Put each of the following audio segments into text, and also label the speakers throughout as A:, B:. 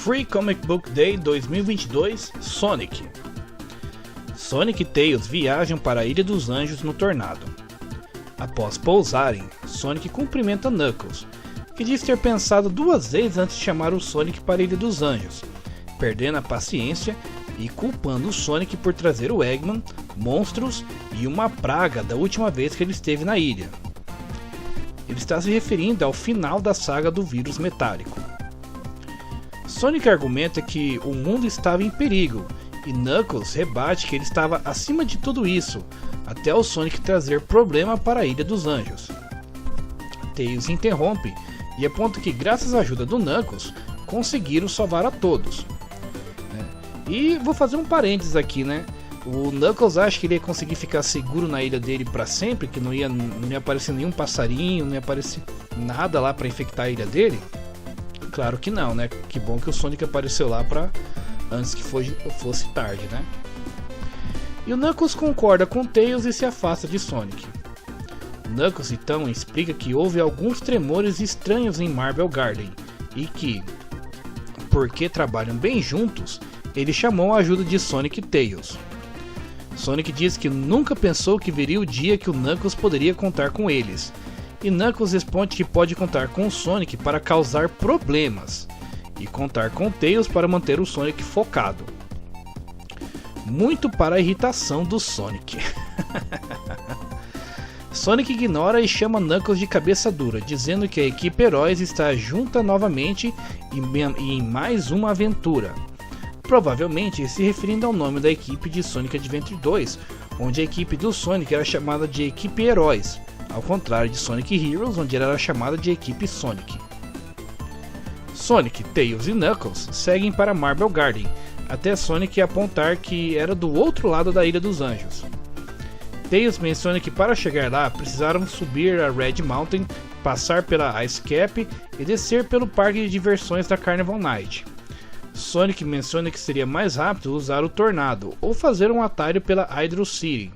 A: Free Comic Book Day 2022 Sonic. Sonic e Tails viajam para a Ilha dos Anjos no Tornado. Após pousarem, Sonic cumprimenta Knuckles, que diz ter pensado duas vezes antes de chamar o Sonic para a Ilha dos Anjos, perdendo a paciência e culpando o Sonic por trazer o Eggman, monstros e uma praga da última vez que ele esteve na ilha. Ele está se referindo ao final da saga do vírus metálico. Sonic argumenta que o mundo estava em perigo e Knuckles rebate que ele estava acima de tudo isso, até o Sonic trazer problema para a Ilha dos Anjos. Tails interrompe e aponta que graças à ajuda do Knuckles conseguiram salvar a todos. E vou fazer um parênteses aqui, né? O Knuckles acha que ele ia conseguir ficar seguro na ilha dele para sempre, que não ia aparecer nenhum passarinho, não ia aparecer nada lá para infectar a ilha dele? Claro que não, né? Que bom que o Sonic apareceu lá antes que fosse tarde, né? E o Knuckles concorda com Tails e se afasta de Sonic. Knuckles então explica que houve alguns tremores estranhos em Marble Garden e que, porque trabalham bem juntos, ele chamou a ajuda de Sonic e Tails. Sonic diz que nunca pensou que viria o dia que o Knuckles poderia contar com eles, e Knuckles responde que pode contar com o Sonic para causar problemas, e contar com Tails para manter o Sonic focado. Muito para a irritação do Sonic. Sonic ignora e chama Knuckles de cabeça dura, dizendo que a equipe Heróis está junta novamente e em mais uma aventura. Provavelmente se referindo ao nome da equipe de Sonic Adventure 2, onde a equipe do Sonic era chamada de Equipe Heróis, ao contrário de Sonic Heroes, onde era chamada de Equipe Sonic. Sonic, Tails e Knuckles seguem para Marble Garden, até Sonic apontar que era do outro lado da Ilha dos Anjos. Tails menciona que para chegar lá precisaram subir a Red Mountain, passar pela Ice Cap e descer pelo parque de diversões da Carnival Night. Sonic menciona que seria mais rápido usar o Tornado ou fazer um atalho pela Hydro City.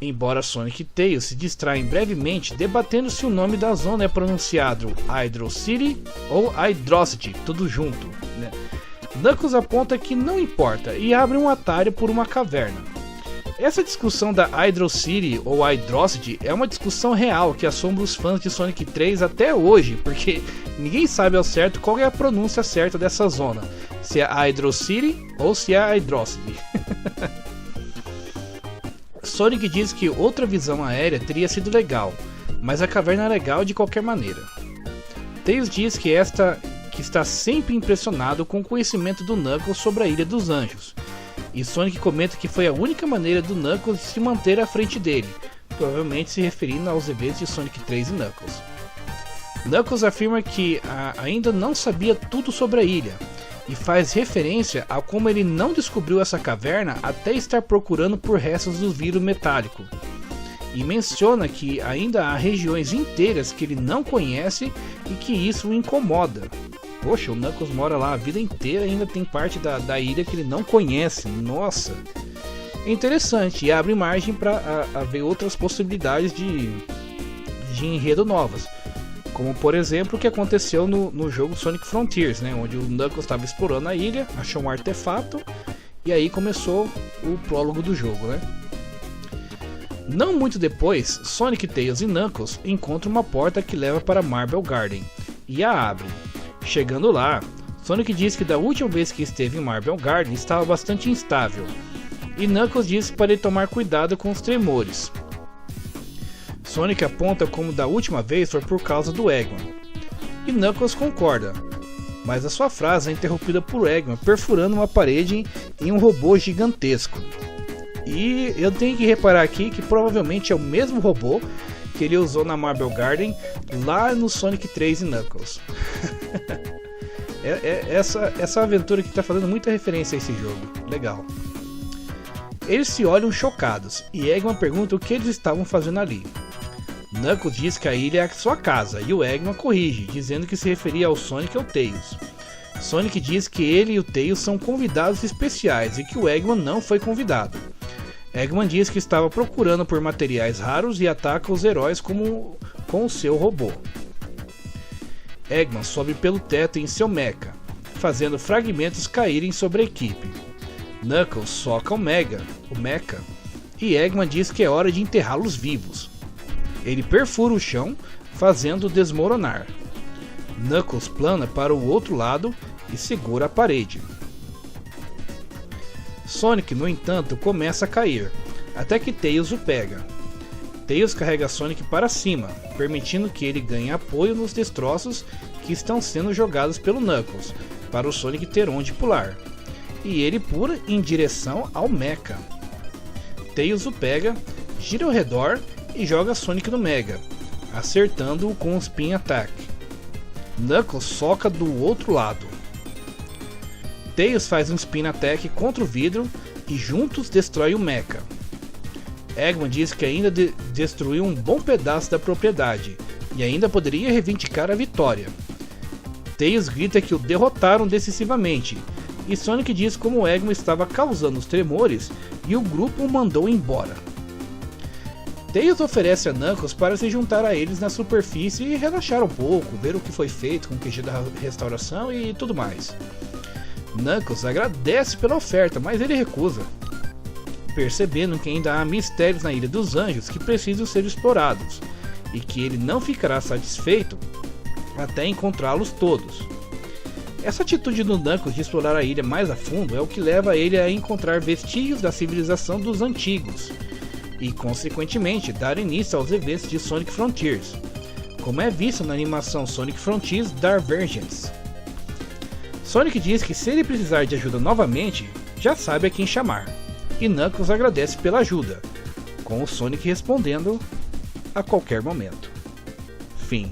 A: Embora Sonic e Tails se distraem brevemente debatendo se o nome da zona é pronunciado Hydro City ou Hydrocity, tudo junto, né? Knuckles aponta que não importa e abre um atalho por uma caverna. Essa discussão da Hydro City ou Hydrocity é uma discussão real que assombra os fãs de Sonic 3 até hoje, porque ninguém sabe ao certo qual é a pronúncia certa dessa zona, se é Hydro City ou se é Hydrocity. Sonic diz que outra visão aérea teria sido legal, mas a caverna é legal de qualquer maneira. Tails diz que está sempre impressionado com o conhecimento do Knuckles sobre a Ilha dos Anjos. E Sonic comenta que foi a única maneira do Knuckles se manter à frente dele, provavelmente se referindo aos eventos de Sonic 3 e Knuckles. Knuckles afirma que ainda não sabia tudo sobre a ilha, e faz referência a como ele não descobriu essa caverna até estar procurando por restos do vírus metálico. E menciona que ainda há regiões inteiras que ele não conhece e que isso o incomoda. Poxa, o Knuckles mora lá a vida inteira e ainda tem parte da ilha que ele não conhece. Nossa! É interessante e abre margem para ver outras possibilidades de enredo novas. Como por exemplo o que aconteceu no jogo Sonic Frontiers, né? Onde o Knuckles estava explorando a ilha, achou um artefato e aí começou o prólogo do jogo, né? Não muito depois, Sonic, Tails e Knuckles encontram uma porta que leva para Marble Garden e a abrem. Chegando lá, Sonic diz que da última vez que esteve em Marble Garden estava bastante instável, e Knuckles diz para ele tomar cuidado com os tremores. Sonic aponta como da última vez foi por causa do Eggman, e Knuckles concorda, mas a sua frase é interrompida por Eggman perfurando uma parede em um robô gigantesco. E eu tenho que reparar aqui que provavelmente é o mesmo robô que ele usou na Marble Garden lá no Sonic 3 e Knuckles. Essa aventura que está fazendo muita referência a esse jogo. Legal. Eles se olham chocados e Eggman pergunta o que eles estavam fazendo ali. Knuckles diz que a ilha é a sua casa e o Eggman corrige, dizendo que se referia ao Sonic e ao Tails. Sonic diz que ele e o Tails são convidados especiais e que o Eggman não foi convidado. Eggman diz que estava procurando por materiais raros e ataca os heróis com o seu robô. Eggman sobe pelo teto em seu mecha. fazendo fragmentos caírem sobre a equipe. Knuckles soca o Mecha, e Eggman diz que é hora de enterrá-los vivos. Ele perfura o chão, fazendo-o desmoronar. Knuckles plana para o outro lado e segura a parede. Sonic, no entanto, começa a cair, até que Tails o pega. Tails carrega Sonic para cima, permitindo que ele ganhe apoio nos destroços que estão sendo jogados pelo Knuckles, para o Sonic ter onde pular. E ele pula em direção ao Mecha. Tails o pega, gira ao redor e joga Sonic no Mega, acertando-o com um Spin Attack. Knuckles soca do outro lado. Tails faz um Spin Attack contra o vidro e juntos destrói o Mecha. Eggman diz que ainda destruiu um bom pedaço da propriedade e ainda poderia reivindicar a vitória. Tails grita que o derrotaram decisivamente, e Sonic diz como Eggman estava causando os tremores e o grupo o mandou embora. Tails oferece a Knuckles para se juntar a eles na superfície e relaxar um pouco, ver o que foi feito com o QG da restauração e tudo mais. Knuckles agradece pela oferta, mas ele recusa, percebendo que ainda há mistérios na Ilha dos Anjos que precisam ser explorados, e que ele não ficará satisfeito até encontrá-los todos. Essa atitude do Knuckles de explorar a ilha mais a fundo é o que leva ele a encontrar vestígios da civilização dos antigos, e consequentemente dar início aos eventos de Sonic Frontiers, como é visto na animação Sonic Frontiers Divergence. Sonic diz que se ele precisar de ajuda novamente, já sabe a quem chamar, e Knuckles agradece pela ajuda, com o Sonic respondendo a qualquer momento. Fim.